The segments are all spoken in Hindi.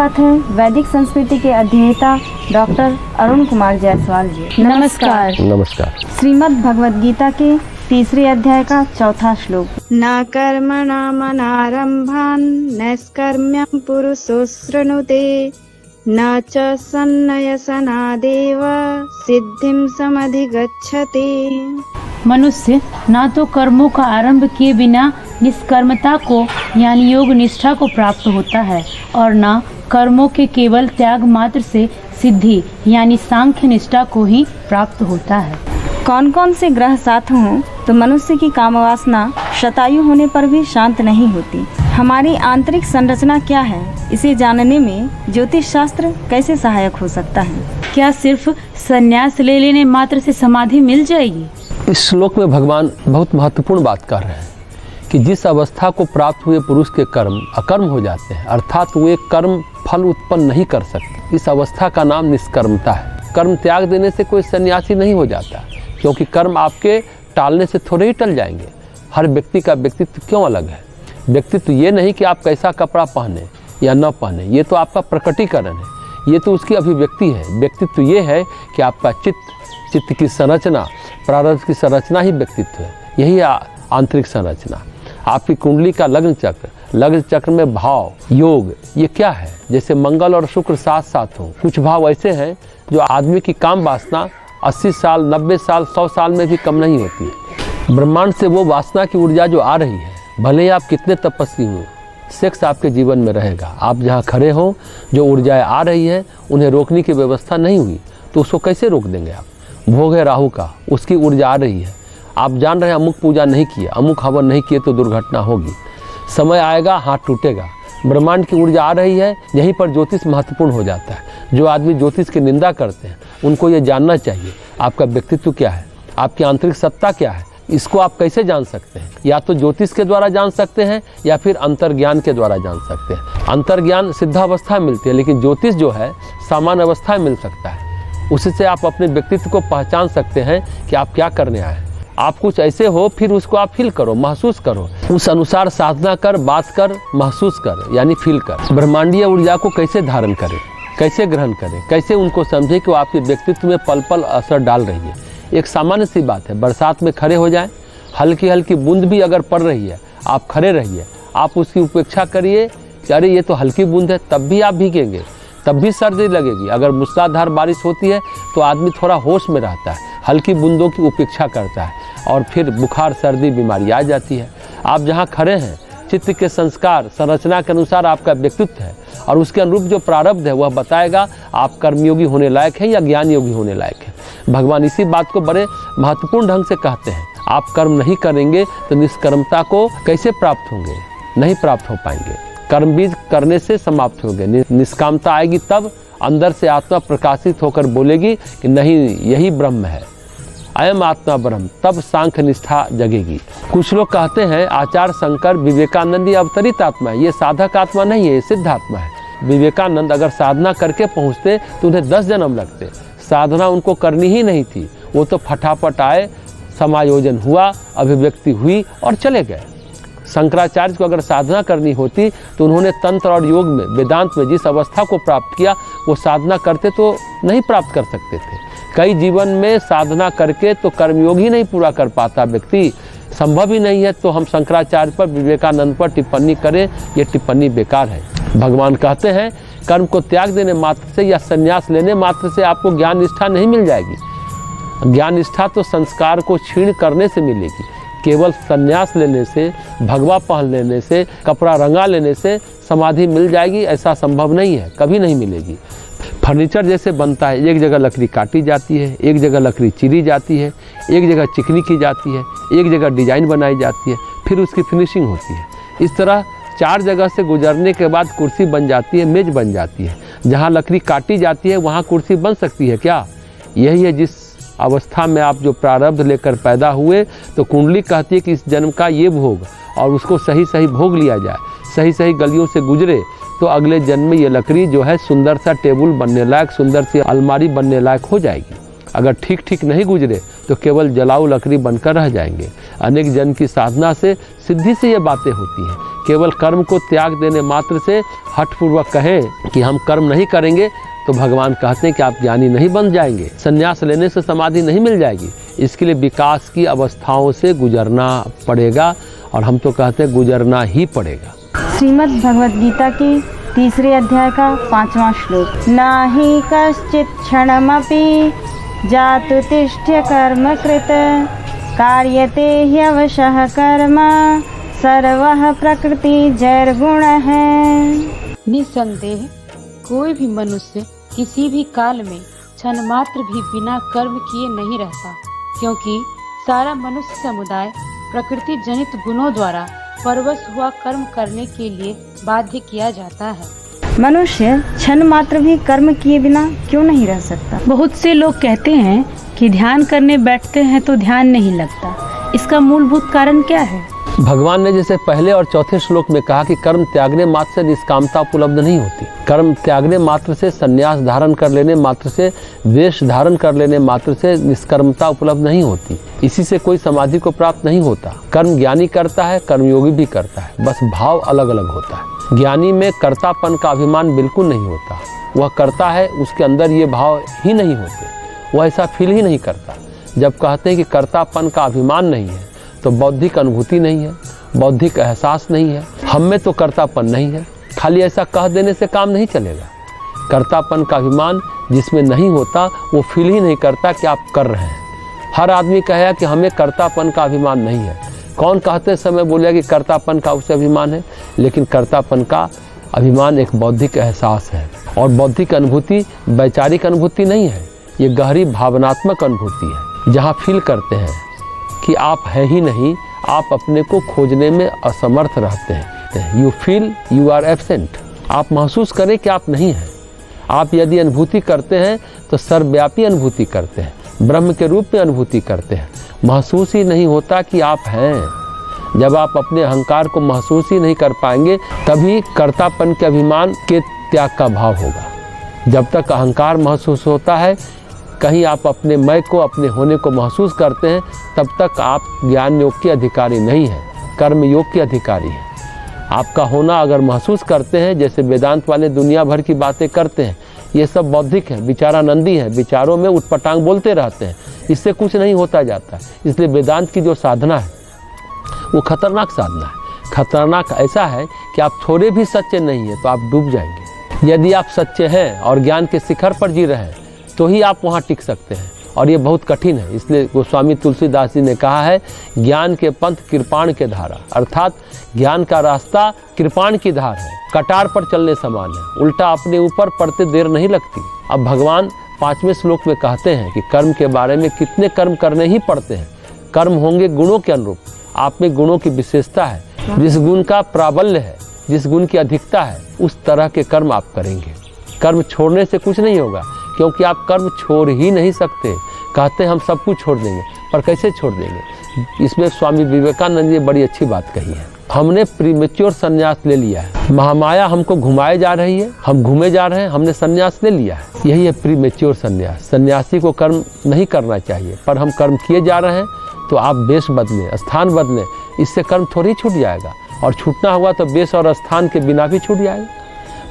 साथ हैं वैदिक संस्कृति के अध्येता डॉक्टर अरुण कुमार जायसवाल जी। नमस्कार। नमस्कार। श्रीमद् भगवद गीता के 3 अध्याय का 4था श्लोक। न कर्मणामनारम्भान् नैष्कर्म्यं पुरुषो शृणुते न च सन्न्यसनादेव सिद्धिं समधिगच्छति। मनुष्य न तो कर्मों का आरंभ किए बिना निष्कर्मता को यानी योग निष्ठा को प्राप्त होता है और न कर्मों के केवल त्याग मात्र से सिद्धि यानी सांख्य निष्ठा को ही प्राप्त होता है। कौन कौन से ग्रह साथ हों तो मनुष्य की कामवासना शतायु होने पर भी शांत नहीं होती। हमारी आंतरिक संरचना क्या है, इसे जानने में ज्योतिष शास्त्र कैसे सहायक हो सकता है? क्या सिर्फ संन्यास ले लेने मात्र से समाधि मिल जाएगी? इस श्लोक में भगवान बहुत महत्वपूर्ण बात कर रहे हैं कि जिस अवस्था को प्राप्त हुए पुरुष के कर्म अकर्म हो जाते हैं, अर्थात वे कर्म फल उत्पन्न नहीं कर सकते, इस अवस्था का नाम निष्कर्मता है। कर्म त्याग देने से कोई सन्यासी नहीं हो जाता, क्योंकि कर्म आपके टालने से थोड़े ही टल जाएंगे। हर व्यक्ति का व्यक्तित्व क्यों अलग है? व्यक्तित्व ये नहीं कि आप कैसा कपड़ा पहने या न पहने, ये तो आपका प्रकटीकरण है, ये तो उसकी अभिव्यक्ति है। व्यक्तित्व ये है कि आपका चित्त की संरचना, प्रारब्ध की संरचना ही व्यक्तित्व है, यही आंतरिक संरचना। आपकी कुंडली का लग्न चक्र में भाव योग ये क्या है? जैसे मंगल और शुक्र साथ साथ हो। कुछ भाव ऐसे हैं जो आदमी की काम वासना 80 साल 90 साल 100 साल में भी कम नहीं होती है। ब्रह्मांड से वो वासना की ऊर्जा जो आ रही है, भले ही आप कितने तपस्वी हो, सेक्स आपके जीवन में रहेगा। आप जहाँ खड़े हो, जो ऊर्जाएं आ रही है उन्हें रोकने की व्यवस्था नहीं हुई तो उसको कैसे रोक देंगे आप? भोग है राहु का, उसकी ऊर्जा आ रही है, आप जान रहे हैं अमुक पूजा नहीं किए, अमुक हवन नहीं किए तो दुर्घटना होगी, समय आएगा हाथ टूटेगा। ब्रह्मांड की ऊर्जा आ रही है, यहीं पर ज्योतिष महत्वपूर्ण हो जाता है। जो आदमी ज्योतिष की निंदा करते हैं उनको ये जानना चाहिए आपका व्यक्तित्व क्या है, आपकी आंतरिक सत्ता क्या है। इसको आप कैसे जान सकते हैं? या तो ज्योतिष के द्वारा जान सकते हैं या फिर अंतर्ज्ञान के द्वारा जान सकते हैं। अंतर्ज्ञान सिद्धावस्था मिलती है, लेकिन ज्योतिष जो है सामान्य अवस्था मिल सकता है। उससे आप अपने व्यक्तित्व को पहचान सकते हैं कि आप क्या करने आए हैं। आप कुछ ऐसे हो, फिर उसको आप फील करो, महसूस करो, उस अनुसार साधना कर, बात कर, महसूस कर, यानी फील कर। ब्रह्मांडीय ऊर्जा को कैसे धारण करें, कैसे ग्रहण करें, कैसे उनको समझे कि वो आपके व्यक्तित्व में पल पल असर डाल रही है। एक सामान्य सी बात है, बरसात में खड़े हो जाएं, हल्की हल्की बूंद भी अगर पड़ रही है, आप खड़े रहिए, आप उसकी उपेक्षा करिए कि अरे ये तो हल्की बूंद है, तब भी आप भीगेंगे, तब भी सर्दी लगेगी। अगर मूसलाधार बारिश होती है तो आदमी थोड़ा होश में रहता है, हल्की बूंदों की उपेक्षा करता है और फिर बुखार सर्दी बीमारी आ जाती है। आप जहाँ खड़े हैं, चित्त के संस्कार संरचना के अनुसार आपका व्यक्तित्व है और उसके अनुरूप जो प्रारब्ध है वह बताएगा आप कर्मयोगी होने लायक हैं या ज्ञान योगी होने लायक हैं। भगवान इसी बात को बड़े महत्वपूर्ण ढंग से कहते हैं। आप कर्म नहीं करेंगे तो निष्कर्मता को कैसे प्राप्त होंगे? नहीं प्राप्त हो पाएंगे। कर्म बीज करने से समाप्त होंगे। निष्कामता आएगी तब अंदर से आत्मा प्रकाशित होकर बोलेगी कि नहीं यही ब्रह्म है, अयम आत्मा ब्रह्म, तब सांख्य निष्ठा जगेगी। कुछ लोग कहते हैं आचार्य शंकर विवेकानंद ये अवतरित आत्मा है, ये साधक आत्मा नहीं है, ये सिद्ध आत्मा है। विवेकानंद अगर साधना करके पहुँचते तो उन्हें 10 जन्म लगते। साधना उनको करनी ही नहीं थी, वो तो फटाफट आए, समायोजन हुआ, अभिव्यक्ति हुई और चले गए। शंकराचार्य को अगर साधना करनी होती तो उन्होंने तंत्र और योग में, वेदांत में जिस अवस्था को प्राप्त किया वो साधना करते तो नहीं प्राप्त कर सकते थे। कई जीवन में साधना करके तो कर्मयोग ही नहीं पूरा कर पाता व्यक्ति, संभव ही नहीं है। तो हम शंकराचार्य पर, विवेकानंद पर टिप्पणी करें, ये टिप्पणी बेकार है। भगवान कहते हैं कर्म को त्याग देने मात्र से या संन्यास लेने मात्र से आपको ज्ञान निष्ठा नहीं मिल जाएगी। ज्ञान निष्ठा तो संस्कार को क्षीण करने से मिलेगी। केवल संन्यास लेने से, भगवा पहन लेने से, कपड़ा रंगा लेने से समाधि मिल जाएगी, ऐसा संभव नहीं है, कभी नहीं मिलेगी। फर्नीचर जैसे बनता है, एक जगह लकड़ी काटी जाती है, एक जगह लकड़ी चीरी जाती है, एक जगह चिकनी की जाती है, एक जगह डिजाइन बनाई जाती है, फिर उसकी फिनिशिंग होती है। इस तरह 4 जगह से गुजरने के बाद कुर्सी बन जाती है, मेज बन जाती है। जहाँ लकड़ी काटी जाती है वहाँ कुर्सी बन सकती है क्या? यही है जिस अवस्था में आप जो प्रारब्ध लेकर पैदा हुए, तो कुंडली कहती है कि इस जन्म का ये भोग, और उसको सही सही भोग लिया जाए, सही सही गलियों से गुजरे, तो अगले जन्म में ये लकड़ी जो है सुंदर सा टेबल बनने लायक, सुंदर सी अलमारी बनने लायक हो जाएगी। अगर ठीक ठीक नहीं गुजरे तो केवल जलाऊ लकड़ी बनकर रह जाएंगे। अनेक जन की साधना से, सिद्धि से ये बातें होती हैं। केवल कर्म को त्याग देने मात्र से हठपूर्वक कहें कि हम कर्म नहीं करेंगे तो भगवान कहते हैं कि आप ज्ञानी नहीं बन जाएंगे। संन्यास लेने से समाधि नहीं मिल जाएगी। इसके लिए विकास की अवस्थाओं से गुजरना पड़ेगा और हम तो कहते हैं गुजरना ही पड़ेगा। श्रीमद् भगवद गीता के 3 अध्याय का 5वां श्लोक, नाहि कश्चित् क्षणमपि जातु तिष्ठ्य कर्म कृत कार्यते ह्यवशः कर्म सर्वः प्रकृति जैर्गुण है। निसंदेह कोई भी मनुष्य किसी भी काल में क्षण मात्र भी बिना कर्म किए नहीं रहता, क्योंकि सारा मनुष्य समुदाय प्रकृति जनित गुणों द्वारा परवश हुआ कर्म करने के लिए बाध्य किया जाता है। मनुष्य क्षण मात्र भी कर्म किए बिना क्यों नहीं रह सकता? बहुत से लोग कहते हैं कि ध्यान करने बैठते हैं तो ध्यान नहीं लगता। इसका मूलभूत कारण क्या है? भगवान ने जैसे पहले और चौथे श्लोक में कहा कि कर्म त्यागने मात्र से निष्कामता उपलब्ध नहीं होती। कर्म त्यागने मात्र से, संन्यास धारण कर लेने मात्र से, वेश धारण कर लेने मात्र से निष्कर्मता उपलब्ध नहीं होती। इसी से कोई समाधि को प्राप्त नहीं होता। कर्म ज्ञानी करता है, कर्मयोगी भी करता है, बस भाव अलग अलग होता है। ज्ञानी में कर्तापन का अभिमान बिल्कुल नहीं होता। वह करता है, उसके अंदर ये भाव ही नहीं होते, वह ऐसा फील ही नहीं करता। जब कहते हैं कि कर्तापन का अभिमान नहीं है तो बौद्धिक अनुभूति नहीं है, बौद्धिक एहसास नहीं है, हम में तो कर्तापन नहीं है। खाली ऐसा कह देने से काम नहीं चलेगा। कर्तापन का अभिमान जिसमें नहीं होता वो फील ही नहीं करता कि आप कर रहे हैं। हर आदमी कहेगा कि हमें कर्तापन का अभिमान नहीं है। कौन कहते समय बोलेगा कि कर्तापन का उसे अभिमान है? लेकिन कर्तापन का अभिमान एक बौद्धिक एहसास है और बौद्धिक अनुभूति वैचारिक अनुभूति नहीं है, ये गहरी भावनात्मक अनुभूति है, जहाँ फील करते हैं कि आप हैं ही नहीं, आप अपने को खोजने में असमर्थ रहते हैं। You feel you are absent. आप महसूस करें कि आप नहीं हैं। आप यदि अनुभूति करते हैं तो सर्वव्यापी अनुभूति करते हैं, ब्रह्म के रूप में अनुभूति करते हैं। महसूस ही नहीं होता कि आप हैं। जब आप अपने अहंकार को महसूस ही नहीं कर पाएंगे तभी कर्तापन के अभिमान के त्याग का भाव होगा। जब तक अहंकार महसूस होता है, कहीं आप अपने मैं को, अपने होने को महसूस करते हैं, तब तक आप ज्ञान योग के अधिकारी नहीं हैं, कर्म योग के अधिकारी हैं। आपका होना अगर महसूस करते हैं, जैसे वेदांत वाले दुनिया भर की बातें करते हैं, ये सब बौद्धिक है, विचारानंदी है, विचारों में उटपटांग बोलते रहते हैं, इससे कुछ नहीं होता जाता। इसलिए वेदांत की जो साधना है वो खतरनाक साधना है। खतरनाक ऐसा है कि आप थोड़े भी सच्चे नहीं हैं तो आप डूब जाएंगे। यदि आप सच्चे हैं और ज्ञान के शिखर पर जी रहे हैं तो ही आप वहाँ टिक सकते हैं, और ये बहुत कठिन है। इसलिए गोस्वामी तुलसीदास जी ने कहा है, ज्ञान के पंथ कृपाण के धारा, अर्थात ज्ञान का रास्ता कृपाण की धार है, कटार पर चलने समान है, उल्टा अपने ऊपर पड़ते देर नहीं लगती। अब भगवान 5वें श्लोक में कहते हैं कि कर्म के बारे में कितने कर्म करने ही पड़ते हैं। कर्म होंगे गुणों के अनुरूप। आप में गुणों की विशेषता है, जिस गुण का प्राबल्य है, जिस गुण की अधिकता है, उस तरह के कर्म आप करेंगे। कर्म छोड़ने से कुछ नहीं होगा, क्योंकि आप कर्म छोड़ ही नहीं सकते। कहते हैं हम सब कुछ छोड़ देंगे, पर कैसे छोड़ देंगे? इसमें स्वामी विवेकानंद ने बड़ी अच्छी बात कही है। हमने प्रीमेच्योर संन्यास ले लिया है। महामाया हमको घुमाए जा रही है, हम घूमे जा रहे हैं, हमने संन्यास ले लिया है। यही है प्रीमेच्योर संन्यास। सन्यासी को कर्म नहीं करना चाहिए, पर हम कर्म किए जा रहे हैं। तो आप वेश बदलें, स्थान बदलें, इससे कर्म थोड़ी छूट जाएगा। और छूटना हुआ तो वेश और स्थान के बिना भी छूट जाएगा।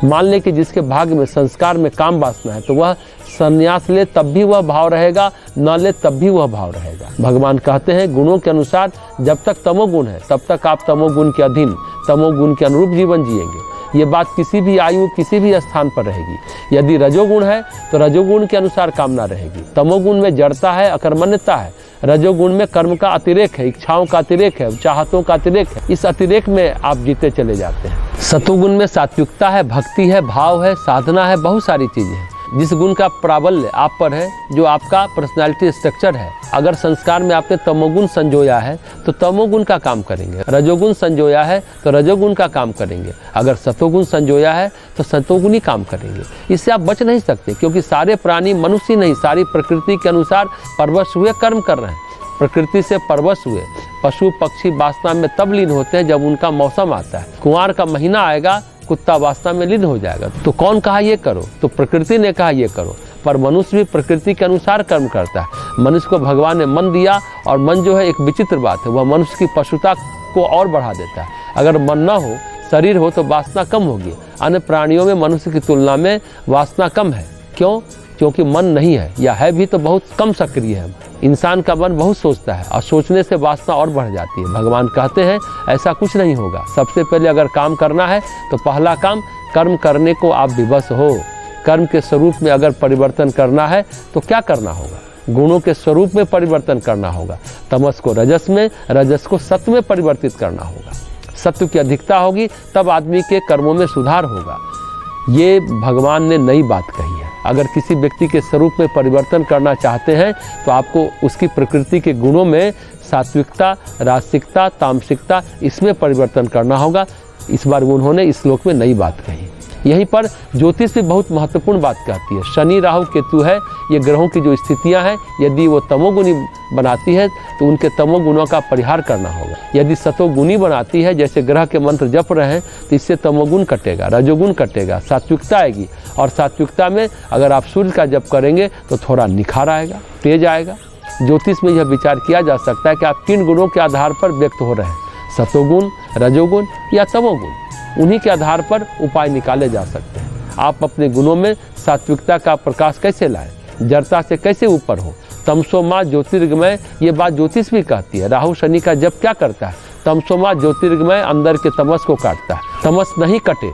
मान लें कि जिसके भाग्य में, संस्कार में काम वासना है, तो वह संन्यास ले तब भी वह भाव रहेगा, न ले तब भी वह भाव रहेगा। भगवान कहते हैं गुणों के अनुसार जब तक तमोगुण है तब तक आप तमोगुण के अधीन, तमोगुण के अनुरूप जीवन जिएंगे। ये बात किसी भी आयु, किसी भी स्थान पर रहेगी। यदि रजोगुण है तो रजोगुण के अनुसार कामना रहेगी। तमोगुण में जड़ता है, अकर्मण्यता है। रजोगुण में कर्म का अतिरेक है, इच्छाओं का अतिरेक है, चाहतों का अतिरेक है। इस अतिरेक में आप जीते चले जाते हैं। सतोगुण में सात्विकता है, भक्ति है, भाव है, साधना है, बहुत सारी चीजें हैं। जिस गुण का प्राबल्य आप पर है, जो आपका पर्सनालिटी स्ट्रक्चर है, अगर संस्कार में आपने तमोगुण संजोया है तो तमोगुण का काम करेंगे। रजोगुण संजोया है तो रजोगुण का काम करेंगे। अगर सतोगुण संजोया है तो सतोगुण ही काम करेंगे। इससे आप बच नहीं सकते, क्योंकि सारे प्राणी, मनुष्य नहीं, सारी प्रकृति के अनुसार परवश हुए कर्म कर रहे हैं। प्रकृति से परवश हुए पशु पक्षी वासना में तब लीन होते हैं जब उनका मौसम आता है। कुंवार का महीना आएगा, कुत्ता वासना में लीन हो जाएगा। तो कौन कहा ये करो? तो प्रकृति ने कहा ये करो। पर मनुष्य भी प्रकृति के अनुसार कर्म करता है। मनुष्य को भगवान ने मन दिया, और मन जो है एक विचित्र बात है, वह मनुष्य की पशुता को और बढ़ा देता है। अगर मन न हो, शरीर हो, तो वासना कम होगी। अन्य प्राणियों में मनुष्य की तुलना में वासना कम है। क्यों? क्योंकि मन नहीं है, या है भी तो बहुत कम सक्रिय है। इंसान का मन बहुत सोचता है और सोचने से वासना और बढ़ जाती है। भगवान कहते हैं ऐसा कुछ नहीं होगा। सबसे पहले अगर काम करना है तो पहला काम कर्म करने को आप विवश हो। कर्म के स्वरूप में अगर परिवर्तन करना है तो क्या करना होगा? गुणों के स्वरूप में परिवर्तन करना होगा। तमस को रजस में, रजस को सत्व में परिवर्तित करना होगा। सत्व की अधिकता होगी तब आदमी के कर्मों में सुधार होगा। ये भगवान ने नई बात कही है। अगर किसी व्यक्ति के स्वरूप में परिवर्तन करना चाहते हैं तो आपको उसकी प्रकृति के गुणों में सात्विकता, रासिकता, तामसिकता, इसमें परिवर्तन करना होगा। इस बार उन्होंने इस श्लोक में नई बात कही। यहीं पर ज्योतिष भी बहुत महत्वपूर्ण बात कहती है। शनि, राहु, केतु है, ये ग्रहों की जो स्थितियां हैं, यदि वो तमोगुणी बनाती है तो उनके तमोगुणों का परिहार करना होगा। यदि सतोगुणी बनाती है, जैसे ग्रह के मंत्र जप रहे हैं, तो इससे तमोगुण कटेगा, रजोगुण कटेगा, सात्विकता आएगी। और सात्विकता में अगर आप सूर्य का जप करेंगे तो थोड़ा निखार आएगा, तेज आएगा। ज्योतिष में यह विचार किया जा सकता है कि आप 3 गुणों के आधार पर व्यक्त हो रहे हैं, सतोगुण, रजोगुण या तमोगुण। उन्हीं के आधार पर उपाय निकाले जा सकते हैं। आप अपने गुणों में सात्विकता का प्रकाश कैसे लाएं, जड़ता से कैसे ऊपर हो। तमसोमा ज्योतिर्गमय, ये बात ज्योतिष भी कहती है। राहु शनि का जप क्या करता है? तमसोमा ज्योतिर्गमय, अंदर के तमस को काटता है। तमस नहीं कटे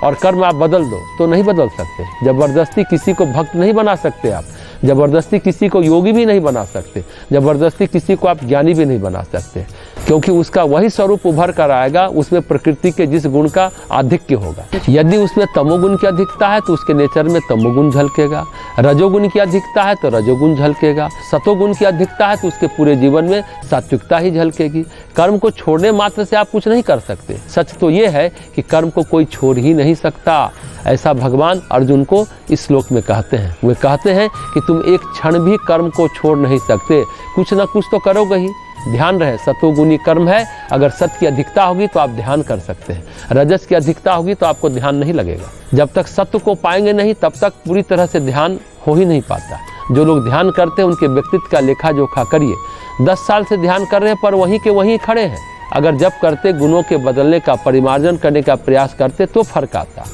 और कर्म आप बदल दो तो नहीं बदल सकते। जबरदस्ती किसी को भक्त नहीं बना सकते आप। जबरदस्ती किसी को योगी भी नहीं बना सकते। जबरदस्ती किसी को आप ज्ञानी भी नहीं बना सकते, क्योंकि उसका वही स्वरूप उभर कर आएगा, उसमें प्रकृति के जिस गुण का आधिक्य होगा। यदि उसमें तमोगुण की अधिकता है तो उसके नेचर में तमोगुण झलकेगा। रजोगुण की अधिकता है तो रजोगुण झलकेगा। सतोगुण की अधिकता है तो उसके पूरे जीवन में सात्विकता ही झलकेगी। कर्म को छोड़ने मात्र से आप कुछ नहीं कर सकते। सच तो ये है कि कर्म को कोई छोड़ ही नहीं सकता। ऐसा भगवान अर्जुन को इस श्लोक में कहते हैं। वे कहते हैं कि तुम एक क्षण भी कर्म को छोड़ नहीं सकते, कुछ ना कुछ तो करोगे ही। ध्यान रहे, सतोगुणी कर्म है। अगर सत्य की अधिकता होगी तो आप ध्यान कर सकते हैं। रजस की अधिकता होगी तो आपको ध्यान नहीं लगेगा। जब तक सत्य को पाएंगे नहीं तब तक पूरी तरह से ध्यान हो ही नहीं पाता। जो लोग ध्यान करते हैं उनके व्यक्तित्व का लेखा जोखा करिए। 10 साल से ध्यान कर रहे हैं पर वहीं के वहीं खड़े हैं। अगर जब करते गुणों के बदलने का, परिमार्जन करने का प्रयास करते तो फर्क आता।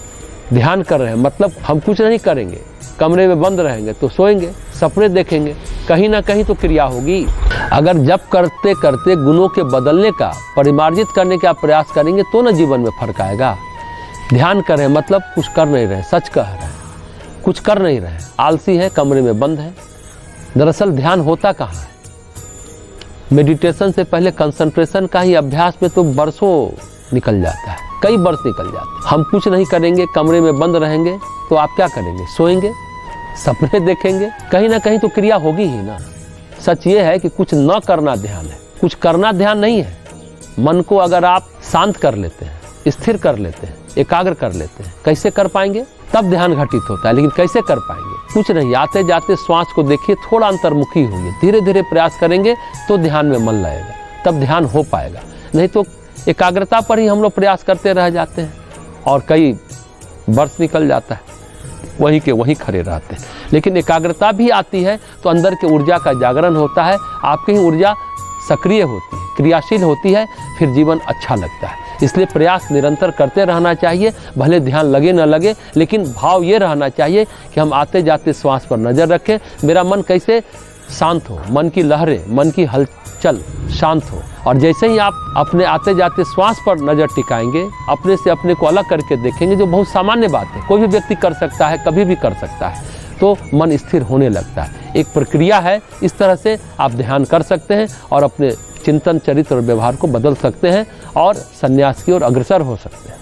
ध्यान कर रहे हैं मतलब हम कुछ नहीं करेंगे, कमरे में बंद रहेंगे तो सोएंगे, सपने देखेंगे, कहीं ना कहीं तो क्रिया होगी। अगर जब करते करते गुणों के बदलने का, परिमार्जित करने का प्रयास करेंगे तो ना जीवन में फर्क आएगा। ध्यान कर रहे हैं मतलब कुछ कर नहीं रहे, सच कह रहे हैं, कुछ कर नहीं रहे, आलसी है, कमरे में बंद है। दरअसल ध्यान होता कहाँ है? मेडिटेशन से पहले कंसंट्रेशन का ही अभ्यास में तो बरसों निकल जाता है, कई वर्ष निकल जाते हैं। हम कुछ नहीं करेंगे, कमरे में बंद रहेंगे तो आप क्या करेंगे? सोएंगे, सपने देखेंगे, कहीं ना कहीं तो क्रिया होगी ही ना। सच ये है कि कुछ न करना ध्यान है, कुछ करना ध्यान नहीं है। मन को अगर आप शांत कर लेते हैं, स्थिर कर लेते हैं, एकाग्र कर लेते हैं, कैसे कर पाएंगे? तब ध्यान घटित होता है। लेकिन कैसे कर पाएंगे? कुछ नहीं, आते जाते श्वास को देखिए, थोड़ा अंतर्मुखी होइए, धीरे धीरे प्रयास करेंगे तो ध्यान में मन लगेगा, तब ध्यान हो पाएगा। नहीं तो एकाग्रता पर ही हम लोग प्रयास करते रह जाते हैं और कई वर्ष निकल जाता है, वहीं के वहीं खड़े रहते हैं। लेकिन एकाग्रता भी आती है तो अंदर के ऊर्जा का जागरण होता है, आपकी ही ऊर्जा सक्रिय होती है, क्रियाशील होती है, फिर जीवन अच्छा लगता है। इसलिए प्रयास निरंतर करते रहना चाहिए, भले ध्यान लगे न लगे, लेकिन भाव ये रहना चाहिए कि हम आते जाते श्वास पर नज़र रखें। मेरा मन कैसे शांत हो, मन की लहरें, मन की हलचल शांत हो। और जैसे ही आप अपने आते जाते श्वास पर नज़र टिकाएंगे, अपने से अपने को अलग करके देखेंगे, जो बहुत सामान्य बात है, कोई भी व्यक्ति कर सकता है, कभी भी कर सकता है, तो मन स्थिर होने लगता है। एक प्रक्रिया है, इस तरह से आप ध्यान कर सकते हैं और अपने चिंतन, चरित्र और व्यवहार को बदल सकते हैं और संन्यास की ओर अग्रसर हो सकते हैं।